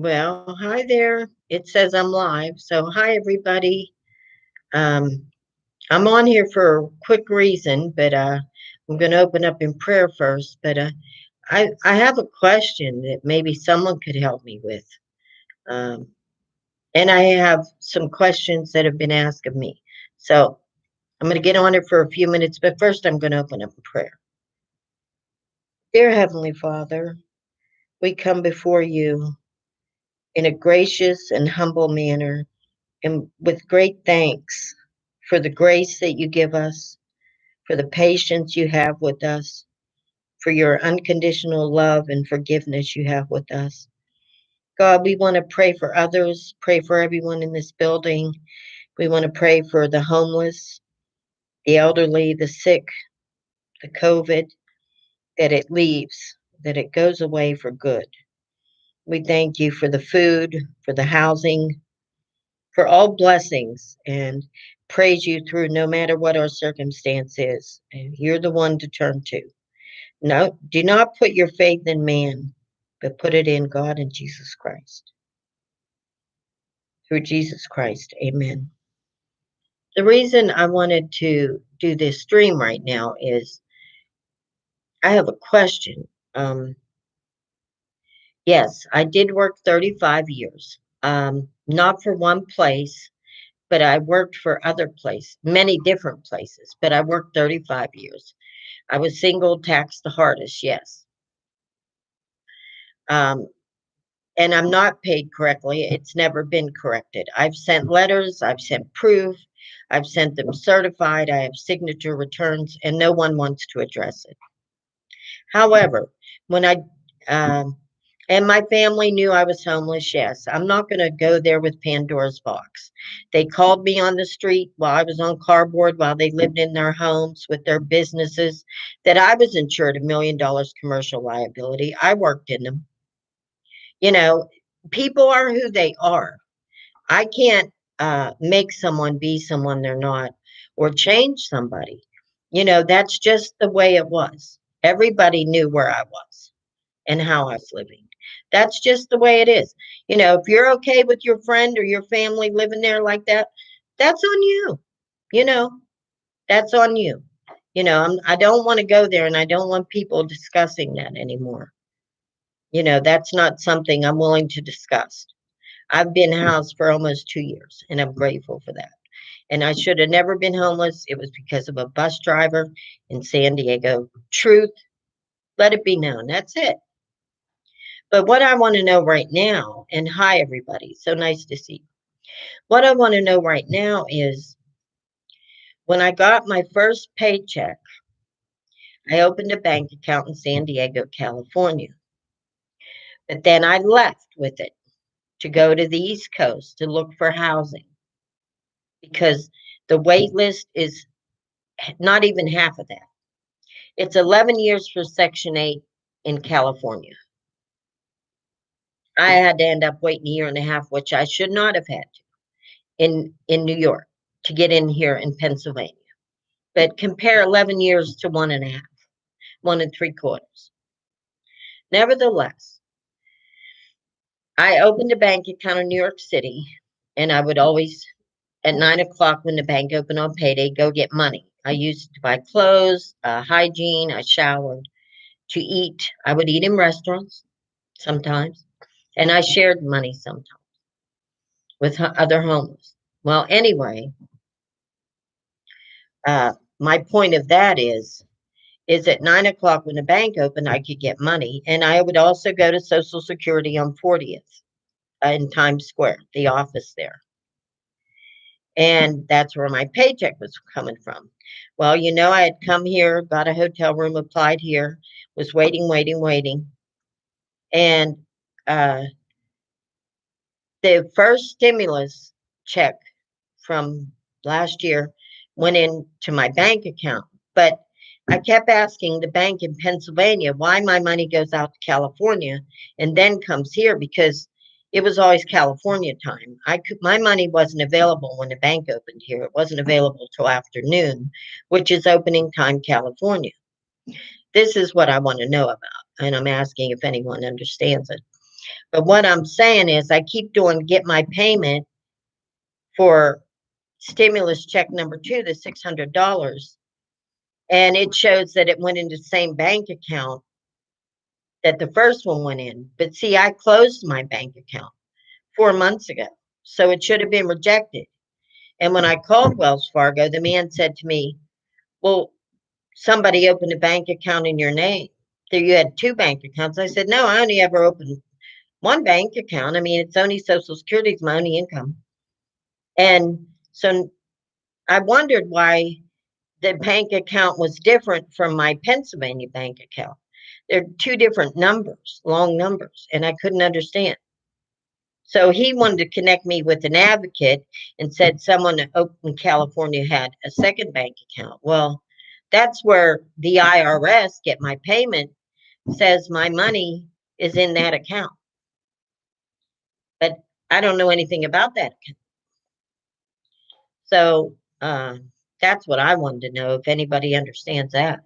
Well, hi there. It says I'm live. So, hi, everybody. Um, I'm on here for a quick reason, but I'm going to open up in prayer first. But I have a question that maybe someone could help me with. Um, and I have some questions that have been asked of me. So, I'm going to get on it for a few minutes, but first, I'm going to open up in prayer. Dear Heavenly Father, we come before you in a gracious and humble manner and with great thanks for the grace that you give us, for the patience you have with us, for your unconditional love and forgiveness you have with us. God, we want to pray for others, pray for everyone in this building. We want to pray for the homeless, the elderly, the sick, the COVID, that it leaves, that it goes away for good. We thank you for the food, for the housing, for all blessings, and praise you through no matter what our circumstance is. And you're the one to turn to. No, do not put your faith in man, but put it in God and Jesus Christ. Through Jesus Christ, amen. The reason I wanted to do this stream right now is I have a question. Yes, I did work 35 years, not for one place, but I worked for other places, many different places, but I worked 35 years. I was single taxed the hardest, yes. Um, and I'm not paid correctly. It's never been corrected. I've sent letters, I've sent proof, I've sent them certified, I have signature returns, and no one wants to address it. However, when um, and my family knew I was homeless, yes, I'm not going to go there with Pandora's box. They called me on the street while I was on cardboard, while they lived in their homes with their businesses, that I was insured $1 million commercial liability. I worked in them. You know, people are who they are. I can't make someone be someone they're not or change somebody. That's just the way it was. Everybody knew where I was and how I was living. That's just the way it is. If you're okay with your friend or your family living there like that, that's on you. You know, that's on you. I don't want to go there and I don't want people discussing that anymore. That's not something I'm willing to discuss. I've been housed for almost 2 years, and I'm grateful for that. And I should have never been homeless. It was because of a bus driver in San Diego. Truth, let it be known. That's it. But what I want to know right now, and hi, everybody. So nice to see you. What I want to know right now is when I got my first paycheck, I opened a bank account in San Diego, California. But then I left with it to go to the East Coast to look for housing because the wait list is not even half of that. It's 11 years for Section 8 in California. I had to end up waiting a year and a half, which I should not have had to, in New York to get in here in Pennsylvania. But compare 11 years to 1.5, 1 3/4. Nevertheless, I opened a bank account in New York City, and I would always, at 9 o'clock when the bank opened on payday, go get money. I used to buy clothes, hygiene, I showered. To eat, I would eat in restaurants sometimes, and I shared money sometimes with other homeless. Well, anyway, my point of that is at 9 o'clock when the bank opened, I could get money, and I would also go to Social Security on 40th in Times Square, the office there, and that's where my paycheck was coming from. Well, I had come here, got a hotel room, applied here, was waiting, and uh, the first stimulus check from last year went into my bank account. But I kept asking the bank in Pennsylvania why my money goes out to California and then comes here because it was always California time. My money wasn't available when the bank opened here. It wasn't available till afternoon, which is opening time California. This is what I want to know about, and I'm asking if anyone understands it. But what I'm saying is I keep doing get my payment for stimulus check number 2, the $600, and it shows that it went into the same bank account that the first one went in. But see, I closed my bank account 4 months ago, so it should have been rejected. And when I called Wells Fargo, the man said to me, well, somebody opened a bank account in your name. So you had 2 bank accounts. I said, no, I only ever opened 1 bank account. I mean, it's only Social Security, it's my only income. And so I wondered why the bank account was different from my Pennsylvania bank account. They're 2 different numbers, long numbers, and I couldn't understand. So he wanted to connect me with an advocate and said someone in California had a second bank account. Well, that's where the IRS get my payment, says my money is in that account. But I don't know anything about that account. So that's what I wanted to know, if anybody understands that.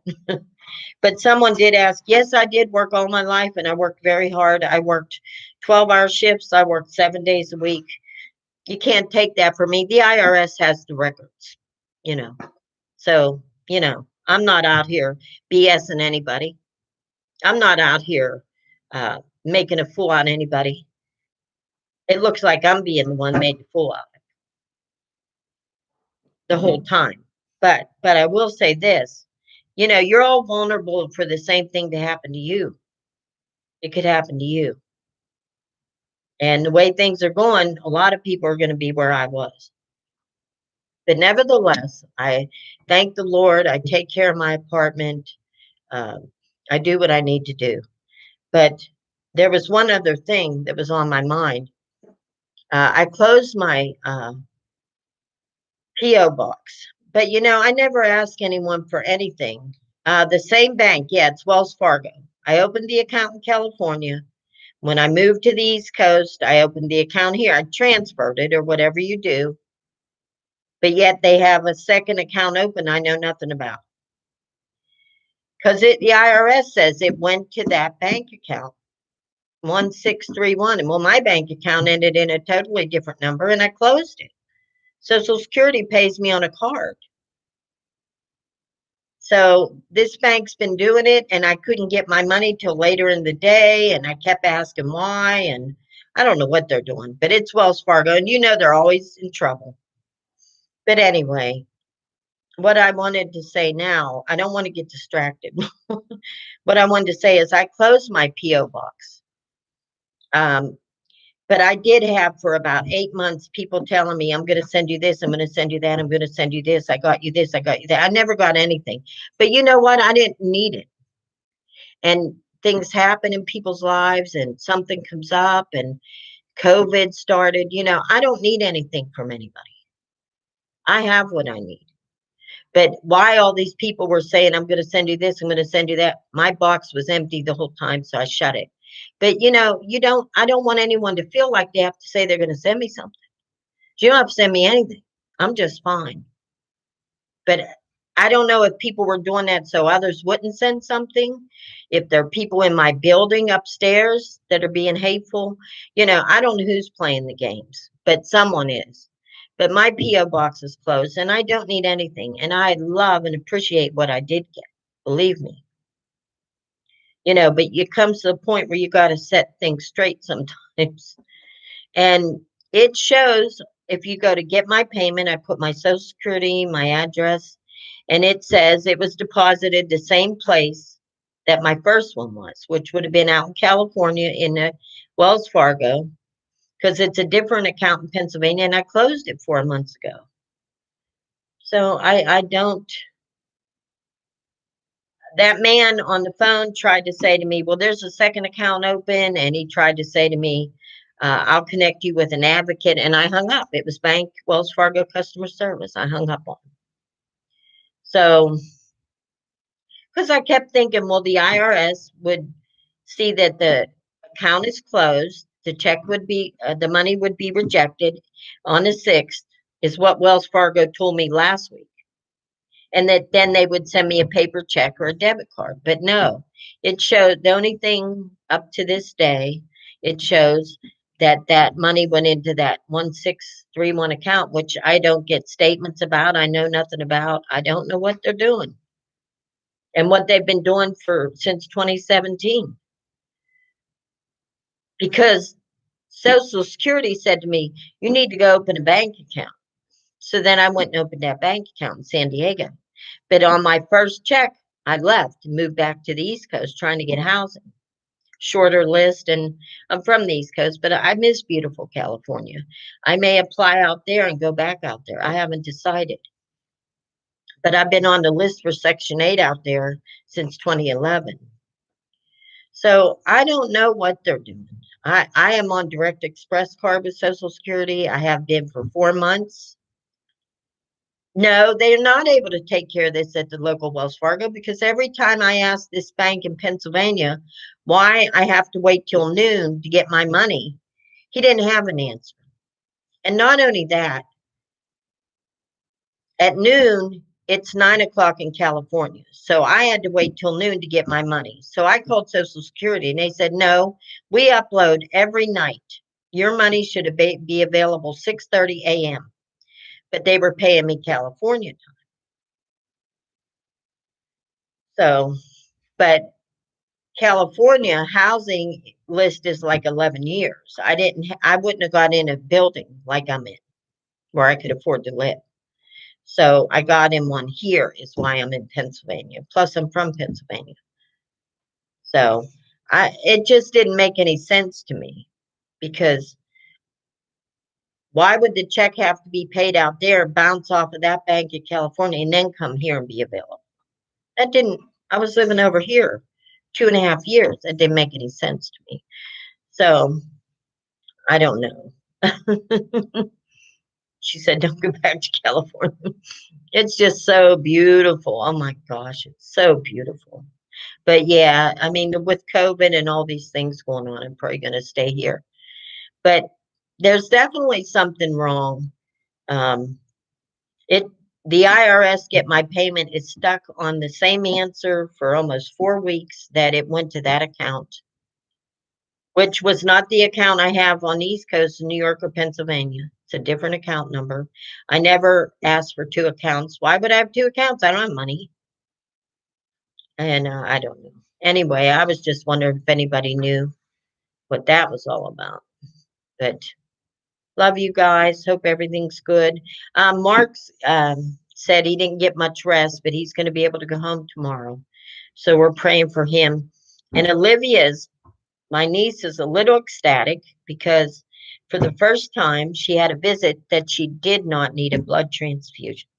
But someone did ask, yes, I did work all my life and I worked very hard. I worked 12-hour shifts. I worked 7 days a week. You can't take that from me. The IRS has the records, you know. So, I'm not out here BSing anybody. I'm not out here making a fool out of anybody. It looks like I'm being the one made the fool out of the whole time. But I will say this, you're all vulnerable for the same thing to happen to you. It could happen to you. And the way things are going, a lot of people are going to be where I was. But nevertheless, I thank the Lord. I take care of my apartment. Um, I do what I need to do. But there was one other thing that was on my mind. I closed my P.O. box. But, I never ask anyone for anything. The same bank, yeah, it's Wells Fargo. I opened the account in California. When I moved to the East Coast, I opened the account here. I transferred it or whatever you do. But yet they have a second account open I know nothing about. Because the IRS says it went to that bank account, 1631. And well, my bank account ended in a totally different number and I closed it. Social Security pays me on a card. So this bank's been doing it and I couldn't get my money till later in the day. And I kept asking why. And I don't know what they're doing, but it's Wells Fargo. And they're always in trouble. But anyway, what I wanted to say now, I don't want to get distracted. What I wanted to say is I closed my P.O. box. But I did have for about 8 months people telling me, I'm going to send you this, I'm going to send you that, I'm going to send you this, I got you this, I got you that. I never got anything. But you know what? I didn't need it. And things happen in people's lives and something comes up and COVID started. I don't need anything from anybody. I have what I need. But why all these people were saying, I'm going to send you this, I'm going to send you that. My box was empty the whole time, so I shut it. But I don't want anyone to feel like they have to say they're going to send me something. You don't have to send me anything. I'm just fine. But I don't know if people were doing that so others wouldn't send something. If there are people in my building upstairs that are being hateful, I don't know who's playing the games, but someone is. But my P.O. box is closed and I don't need anything. And I love and appreciate what I did get. Believe me. But it comes to the point where you got to set things straight sometimes. And it shows if you go to get my payment, I put my Social Security, my address, and it says it was deposited the same place that my first one was, which would have been out in California in a Wells Fargo, because it's a different account in Pennsylvania, and I closed it 4 months ago. So I don't. That man on the phone tried to say to me, well, there's a second account open. And he tried to say to me, I'll connect you with an advocate. And I hung up. It was Bank Wells Fargo customer service. I hung up on him. So, because I kept thinking, well, the IRS would see that the account is closed. The check would be, the money would be rejected on the 6th, is what Wells Fargo told me last week. And that then they would send me a paper check or a debit card. But no, it showed the only thing up to this day it shows that that money went into that 1631 account, which I don't get statements about. I know nothing about. I don't know what they're doing and what they've been doing for since 2017. Because Social Security said to me, you need to go open a bank account. So then I went and opened that bank account in San Diego. But on my first check, I left and moved back to the East Coast trying to get housing. Shorter list, and I'm from the East Coast, but I miss beautiful California. I may apply out there and go back out there. I haven't decided. But I've been on the list for Section 8 out there since 2011. So I don't know what they're doing. I am on Direct Express card with Social Security. I have been for 4 months. No, they're not able to take care of this at the local Wells Fargo because every time I ask this bank in Pennsylvania why I have to wait till noon to get my money, he didn't have an answer. And not only that, at noon, it's 9 o'clock in California. So I had to wait till noon to get my money. So I called Social Security and they said, no, we upload every night. Your money should be available 6:30 a.m. But they were paying me California time. So, but California housing list is like 11 years. I wouldn't have got in a building like I'm in where I could afford to live. So I got in one here is why I'm in Pennsylvania. Plus I'm from Pennsylvania. So it just didn't make any sense to me because why would the check have to be paid out there, bounce off of that bank in California, and then come here and be available? That didn't, I was living over here 2.5 years. That didn't make any sense to me. So I don't know. She said, don't go back to California. It's just so beautiful. Oh my gosh, it's so beautiful. But yeah, I mean, with COVID and all these things going on, I'm probably going to stay here. But there's definitely something wrong. Um, it the IRS get my payment is stuck on the same answer for almost 4 weeks that it went to that account, which was not the account I have on the East Coast in New York or Pennsylvania. It's a different account number. I never asked for two accounts. Why would I have two accounts? I don't have money. And I don't know. Anyway, I was just wondering if anybody knew what that was all about. But love you guys. Hope everything's good. Mark's said he didn't get much rest, but he's going to be able to go home tomorrow. So we're praying for him. And Olivia's, my niece, is a little ecstatic because for the first time she had a visit that she did not need a blood transfusion.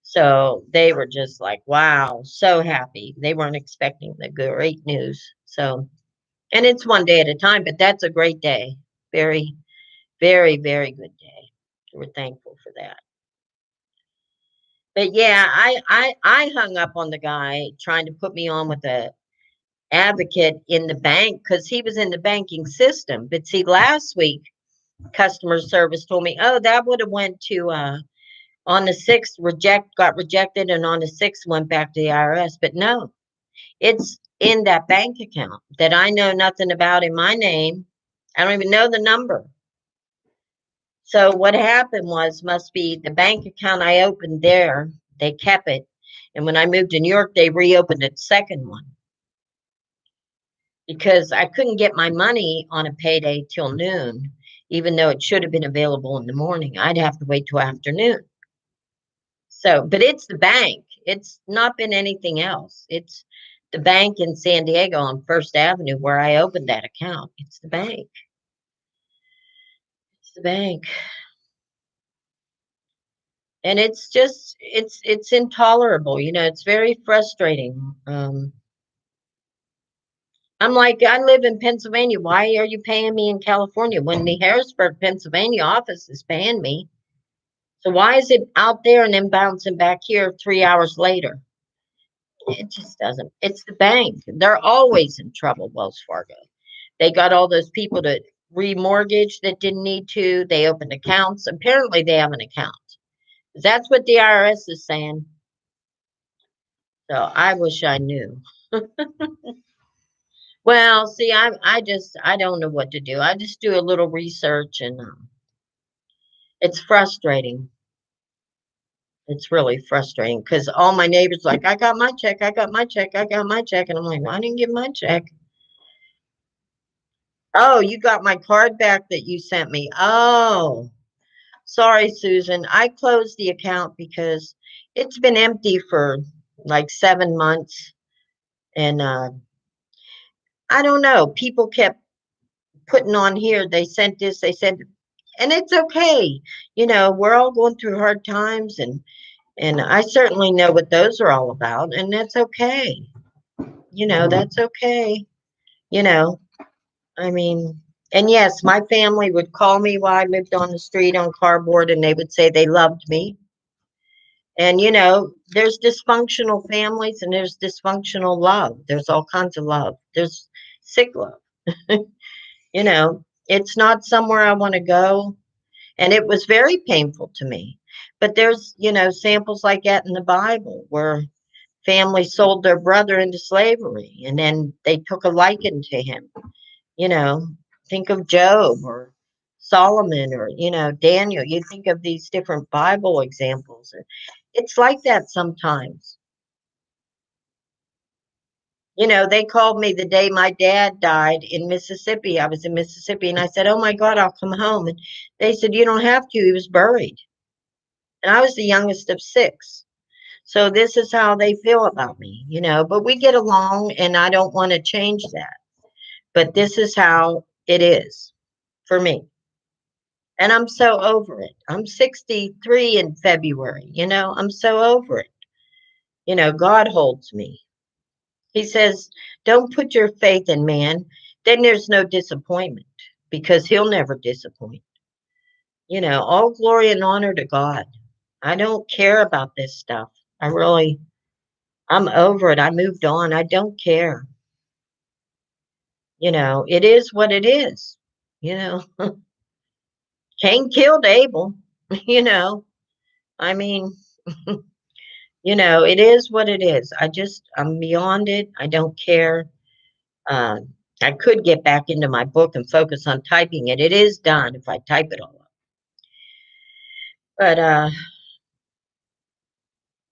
So they were just like, wow, so happy. They weren't expecting the great news. So, and it's one day at a time, but that's a great day. Very, very, very good day. We're thankful for that. But yeah, I hung up on the guy trying to put me on with a advocate in the bank because he was in the banking system. But see, last week customer service told me, oh, that would have went to on the 6th got rejected, and on the 6th went back to the IRS. But no, it's in that bank account that I know nothing about in my name. I don't even know the number. So what happened must be the bank account I opened there, they kept it. And when I moved to New York, they reopened a second one because I couldn't get my money on a payday till noon, even though it should have been available in the morning. I'd have to wait till afternoon. So, but it's the bank. It's not been anything else. It's the bank in San Diego on First Avenue where I opened that account. It's the bank. It's the bank. And it's just it's intolerable. It's very frustrating. I'm like, I live in Pennsylvania. Why are you paying me in California when the Harrisburg, Pennsylvania office is paying me? So why is it out there and then bouncing back here 3 hours later? It just doesn't. It's the bank. They're always in trouble, Wells Fargo. They got all those people to remortgage that didn't need to. They opened accounts. Apparently, they have an account. That's what the IRS is saying. So I wish I knew. Well, see, I don't know what to do. I just do a little research, and it's frustrating. It's really frustrating because all my neighbors like, I got my check, I got my check, I got my check, and I'm like, well, I didn't get my check. Oh, you got my card back that you sent me. Oh, sorry, Susan. I closed the account because it's been empty for like 7 months, and I don't know. People kept putting on here. They sent this. They sent, and it's okay. We're all going through hard times, and I certainly know what those are all about, and that's okay. That's okay. You know, I mean, and yes, my family would call me while I lived on the street on cardboard, and they would say they loved me. And there's dysfunctional families and there's dysfunctional love. There's all kinds of love. There's sick love. It's not somewhere I want to go. And it was very painful to me. But there's, samples like that in the Bible where families sold their brother into slavery and then they took a liking to him. You know, think of Job or Solomon or, Daniel. You think of these different Bible examples. It's like that sometimes. They called me the day my dad died in Mississippi. I was in Mississippi and I said, "Oh my God, I'll come home." And they said, "You don't have to. He was buried." And I was the youngest of six. So this is how they feel about me. But we get along and I don't want to change that. But this is how it is for me. And I'm so over it. I'm 63 in February. I'm so over it. God holds me. He says, don't put your faith in man. Then there's no disappointment because he'll never disappoint. All glory and honor to God. I don't care about this stuff. I'm over it. I moved on. I don't care. It is what it is. You know, Cain killed Abel. you know, I mean, it is what it is. I'm beyond it. I don't care. I could get back into my book and focus on typing it. It is done if I type it all up. But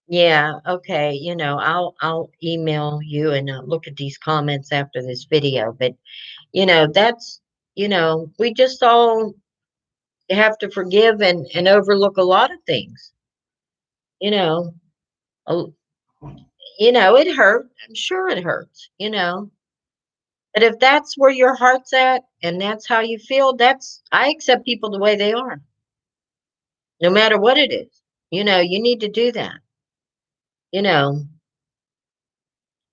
yeah, okay. I'll email you and look at these comments after this video. But that's we just all have to forgive and overlook a lot of things. You know, a- it hurt. I'm sure it hurts. But if that's where your heart's at and that's how you feel, I accept people the way they are, no matter what it is. You need to do that. You know,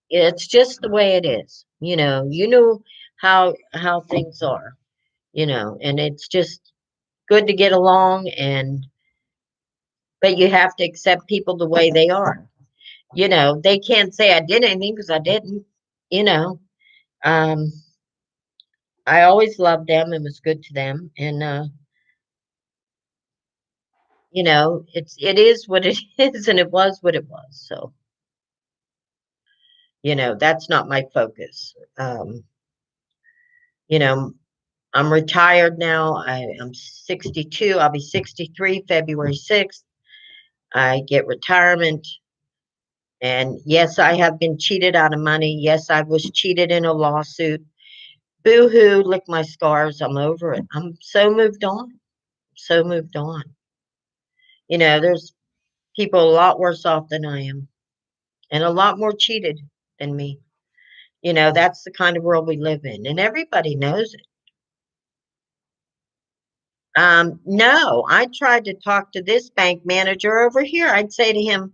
it's just the way it is. You know how things are, and it's just good to get along but you have to accept people the way they are. They can't say I did anything because I didn't, you know. Um I always loved them and was good to them. And it is what it is and it was what it was. So, that's not my focus. You know, I'm retired now. I'm 62. I'll be 63 February 6th. I get retirement. And yes, I have been cheated out of money. Yes, I was cheated in a lawsuit. Boo hoo, lick my scars. I'm over it. I'm so moved on. So moved on. There's people a lot worse off than I am and a lot more cheated than me. That's the kind of world we live in, and everybody knows it. No, I tried to talk to this bank manager over here. I'd say to him,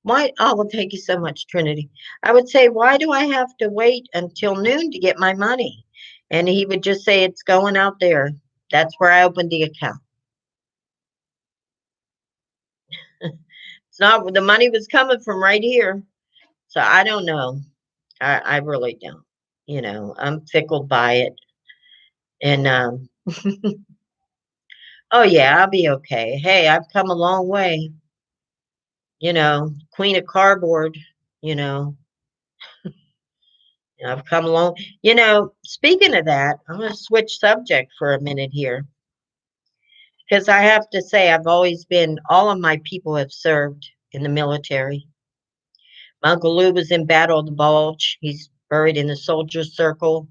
why? Oh, well, thank you so much, Trinity. I would say, why do I have to wait until noon to get my money? And he would just say, it's going out there. That's where I opened the account. It's not, the money was coming from right here. So I don't know. I really don't. I'm tickled by it. And oh yeah, I'll be okay. Hey, I've come a long way. Queen of cardboard, you know, I've come along. Speaking of that, I'm going to switch subject for a minute here because I have to say all of my people have served in the military. My Uncle Lou was in Battle of the Bulge. He's buried in the Soldiers Circle.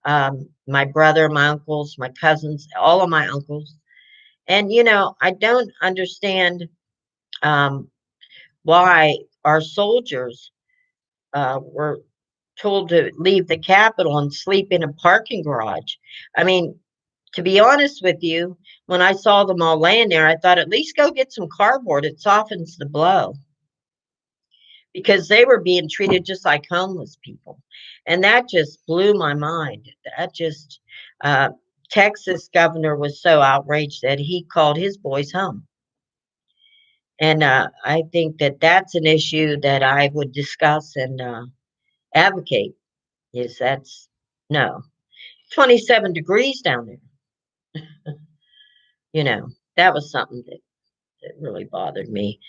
My brother, my uncles, my cousins, all of my uncles. And, I don't understand um, why our soldiers were told to leave the Capitol and sleep in a parking garage. I mean, to be honest with you, when I saw them all laying there, I thought at least go get some cardboard. It softens the blow because they were being treated just like homeless people. And that just blew my mind. That just, uh, Texas governor was so outraged that he called his boys home. And I think that that's an issue that I would discuss and advocate. Is that's no 27 degrees down there. That was something that really bothered me.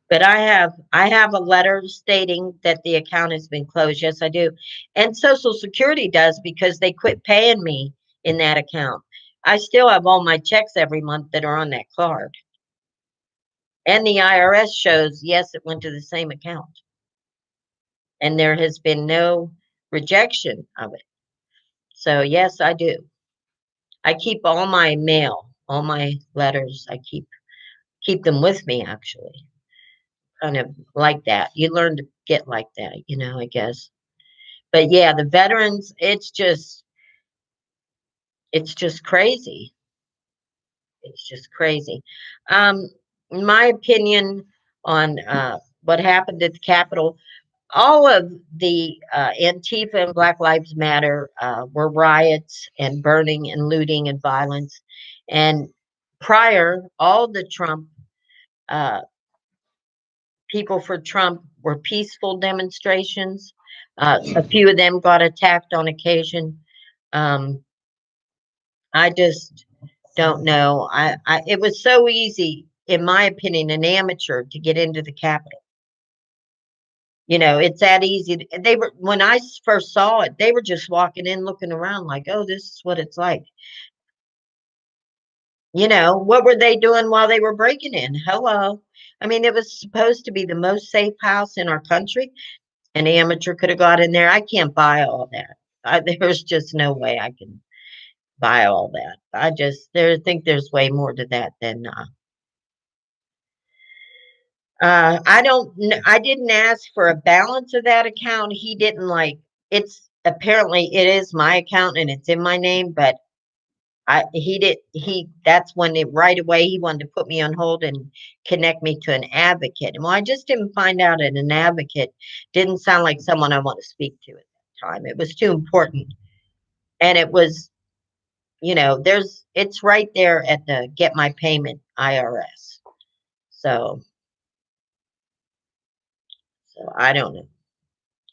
But I have a letter stating that the account has been closed. Yes, I do. And Social Security does because they quit paying me in that account. I still have all my checks every month that are on that card. And the IRS shows, yes, it went to the same account. And there has been no rejection of it. So, yes, I do. I keep all my mail, all my letters. I keep them with me actually. Kind of like that. You learn to get like that, I guess. But yeah, the veterans, it's just crazy. It's just crazy. Um, my opinion on what happened at the Capitol, all of the Antifa and Black Lives Matter were riots and burning and looting and violence. And prior, all the Trump uh, people for Trump were peaceful demonstrations. A few of them got attacked on occasion. Um, I just don't know. It was so easy, in my opinion, an amateur to get into the Capitol. It's that easy. They were when I first saw it, they were just walking in, looking around, like, "Oh, this is what it's like." What were they doing while they were breaking in? Hello. I mean, it was supposed to be the most safe house in our country. An amateur could have got in there. I can't buy all that. There's just no way I can buy all that. Think there's way more to that than I didn't ask for a balance of that account. He didn't like it's apparently it is my account and it's in my name, but that's when it right away he wanted to put me on hold and connect me to an advocate. And well, I just didn't find out that an advocate didn't sound like someone I want to speak to at that time. It was too important. And it was, it's right there at the Get My Payment IRS. So, so I don't know.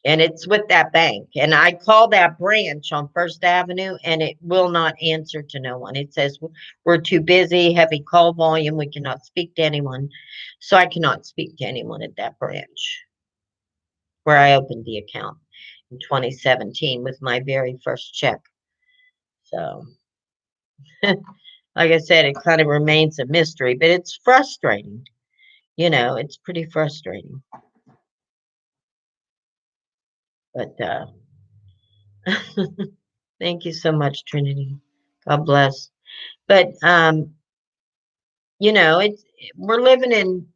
And it's with that bank. And I call that branch on First Avenue and it will not answer to no one. It says, we're too busy, heavy call volume. We cannot speak to anyone. So I cannot speak to anyone at that branch where I opened the account in 2017 with my very first check. So, like I said, it kind of remains a mystery, but it's frustrating. It's pretty frustrating. But thank you so much, Trinity. God bless. But it's we're living in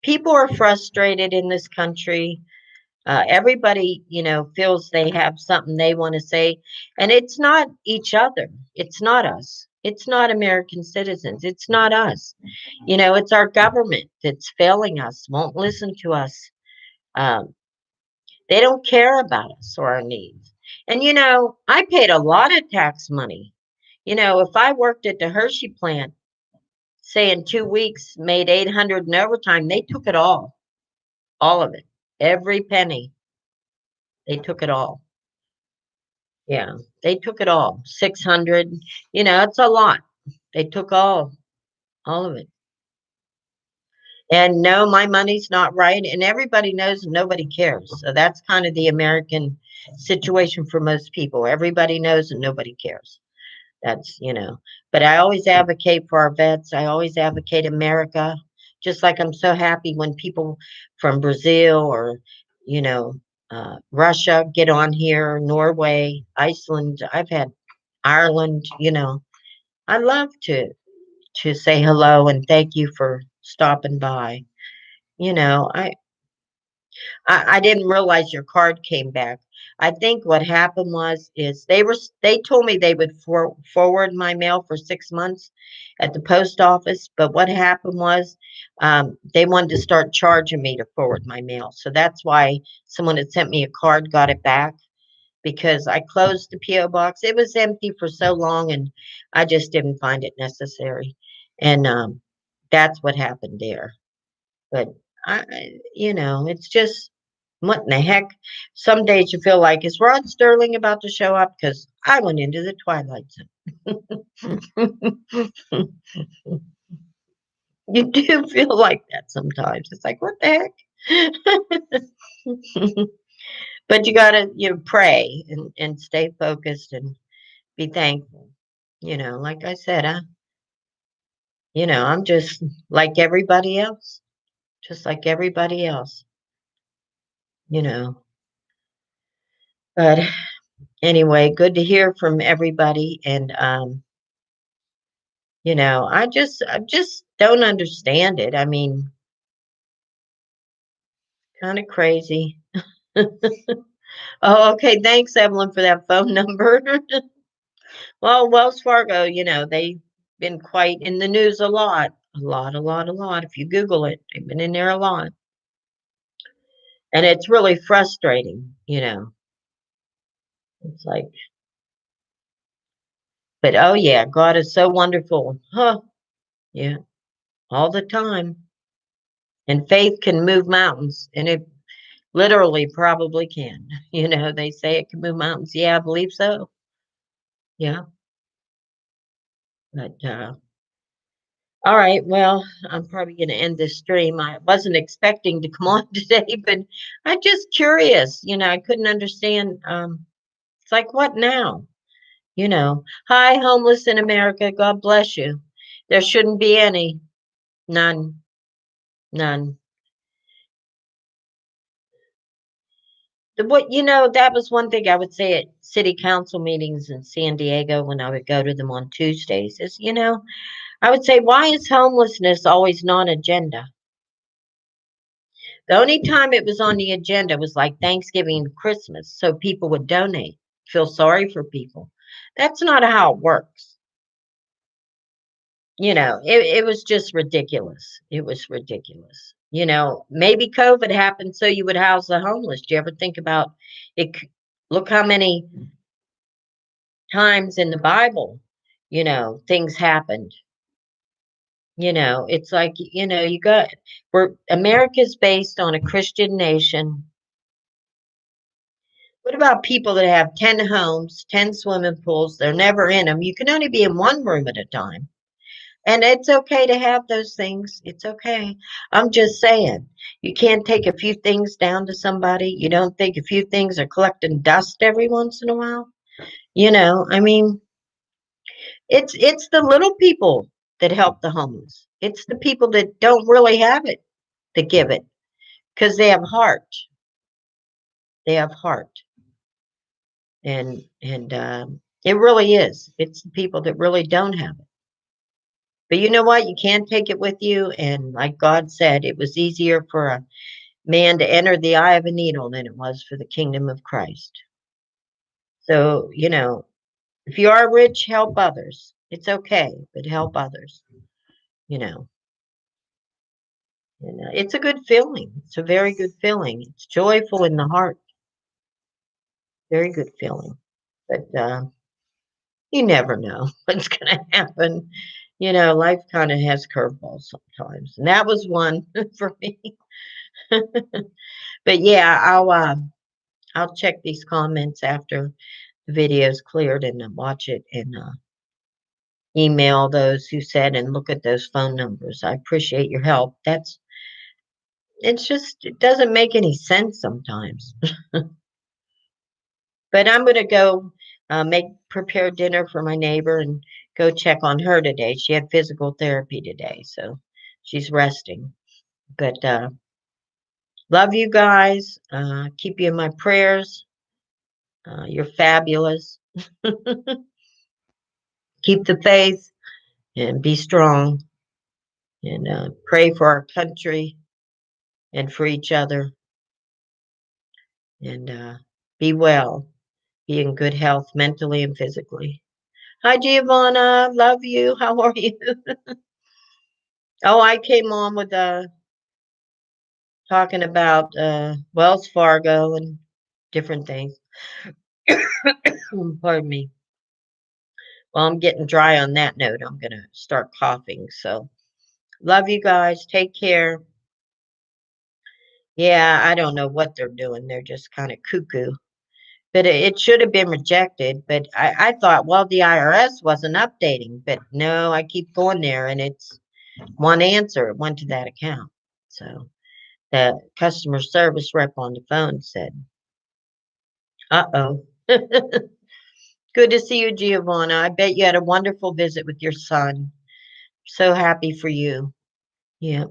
people are frustrated in this country. Everybody, feels they have something they want to say, and it's not each other. It's not us. It's not American citizens. It's not us. It's our government that's failing us, won't listen to us. Um, they don't care about us or our needs. And I paid a lot of tax money. If I worked at the Hershey plant, say in 2 weeks, made 800 in overtime, they took it all of it, every penny. They took it all. Yeah, they took it all. 600, it's a lot. They took all of it. And no, my money's not right. And everybody knows and nobody cares. So that's kind of the American situation for most people. Everybody knows and nobody cares. That's, but I always advocate for our vets. I always advocate America. Just like I'm so happy when people from Brazil or, you know, Russia get on here, Norway, Iceland. I've had Ireland, I love to say hello and thank you for stopping by. You know, I didn't realize your card came back. I think what happened is they told me they would forward my mail for 6 months at the post office, but what happened was they wanted to start charging me to forward my mail. So that's why someone had sent me a card got it back because I closed the PO box. It was empty for so long, and I just didn't find it necessary, and that's what happened there. But it's just what in the heck? Some days you feel like, is Rod Sterling about to show up? Because I went into the Twilight Zone. You do feel like that sometimes. It's like, what the heck? But you gotta, pray and stay focused and be thankful. Like I said, I'm just like everybody else, just like everybody else, you know. But anyway, good to hear from everybody. And I just don't understand it. I mean, kind of crazy. Oh, okay. Thanks, Evelyn, for that phone number. Well, Wells Fargo, they've been quite in the news a lot. A lot, a lot, a lot. If you Google it, they've been in there a lot. And it's really frustrating. It's like, but oh yeah, God is so wonderful. Huh. Yeah. All the time. And faith can move mountains. And it literally probably can. They say it can move mountains. Yeah, I believe so. Yeah. But all right, well, I'm probably going to end this stream. I wasn't expecting to come on today, but I'm just curious. I couldn't understand. It's like, what now? Hi, homeless in America. God bless you. There shouldn't be any. None. None. That was one thing I would say at city council meetings in San Diego when I would go to them on Tuesdays is, I would say, why is homelessness always non-agenda? The only time it was on the agenda was like Thanksgiving and Christmas, so people would donate, feel sorry for people. That's not how it works. It was just ridiculous. It was ridiculous. Maybe COVID happened so you would house the homeless. Do you ever think about it? Look how many times in the Bible, things happened. It's like, America's based on a Christian nation. What about people that have 10 homes, 10 swimming pools? They're never in them. You can only be in one room at a time. And it's okay to have those things. It's okay. I'm just saying, you can't take a few things down to somebody. You don't think a few things are collecting dust every once in a while? I mean, it's the little people that help the homeless. It's the people that don't really have it that give it because they have heart. They have heart. And it really is. It's the people that really don't have it. But you know what? You can't take it with you. And like God said, it was easier for a man to enter the eye of a needle than it was for the kingdom of Christ. So, if you are rich, help others. It's okay, but help others. You know, it's a good feeling. It's a very good feeling. It's joyful in the heart. Very good feeling. But you never know what's going to happen. Life kind of has curveballs sometimes, and that was one for me. But yeah, I'll check these comments after the video's cleared and watch it and email those who said and look at those phone numbers. I appreciate your help. It's just, it doesn't make any sense sometimes. But I'm going to go prepare dinner for my neighbor and go check on her today. She had physical therapy today, so she's resting. But love you guys. Keep you in my prayers. You're fabulous. Keep the faith and be strong and pray for our country and for each other and be well. Be in good health mentally and physically. Hi, Giovanna. Love you. How are you? Oh, I came on with talking about Wells Fargo and different things. Pardon me. Well, I'm getting dry on that note. I'm going to start coughing. So, love you guys. Take care. Yeah, I don't know what they're doing. They're just kind of cuckoo. But it should have been rejected. But I thought, well, the IRS wasn't updating. But no, I keep going there and it's one answer. It went to that account. So the customer service rep on the phone said, uh-oh. Good to see you, Giovanna. I bet you had a wonderful visit with your son. So happy for you. Yeah.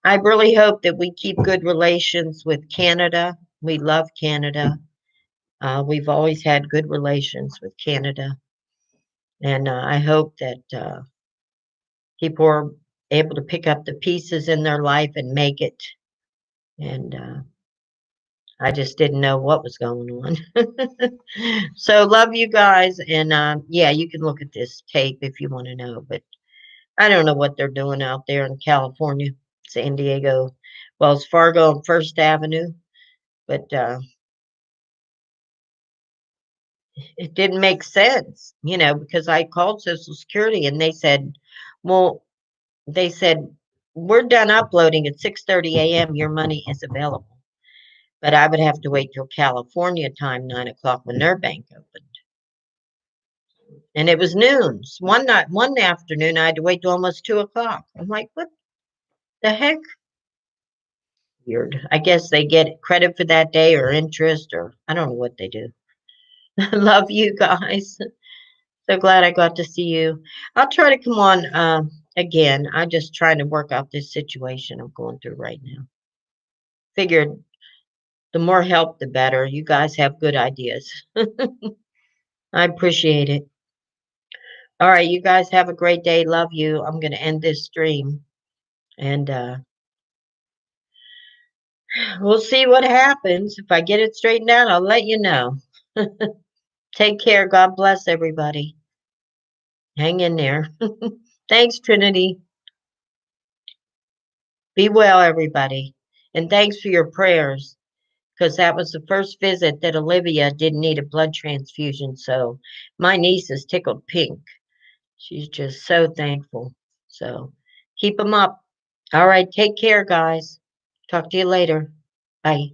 I really hope that we keep good relations with Canada. We love Canada. We've always had good relations with Canada. And I hope that people are able to pick up the pieces in their life and make it. And I just didn't know what was going on. So love you guys. And yeah, you can look at this tape if you want to know. But I don't know what they're doing out there in California, San Diego, Wells Fargo and First Avenue. But it didn't make sense, because I called Social Security and they said, well, they said, we're done uploading at 6:30 a.m. Your money is available. But I would have to wait till California time, 9 o'clock, when their bank opened. And it was noon. So one afternoon, I had to wait till almost 2 o'clock. I'm like, what the heck? Weird. I guess they get credit for that day or interest, or I don't know what they do. Love you guys. So glad I got to see you. I'll try to come on again. I'm just trying to work out this situation I'm going through right now. Figured the more help, the better. You guys have good ideas. I appreciate it. All right, you guys have a great day. Love you. I'm going to end this stream and we'll see what happens. If I get it straightened out, I'll let you know. Take care. God bless everybody. Hang in there. Thanks, Trinity. Be well, everybody. And thanks for your prayers, because that was the first visit that Olivia didn't need a blood transfusion. So my niece is tickled pink. She's just so thankful. So keep them up. All right. Take care, guys. Talk to you later. Bye.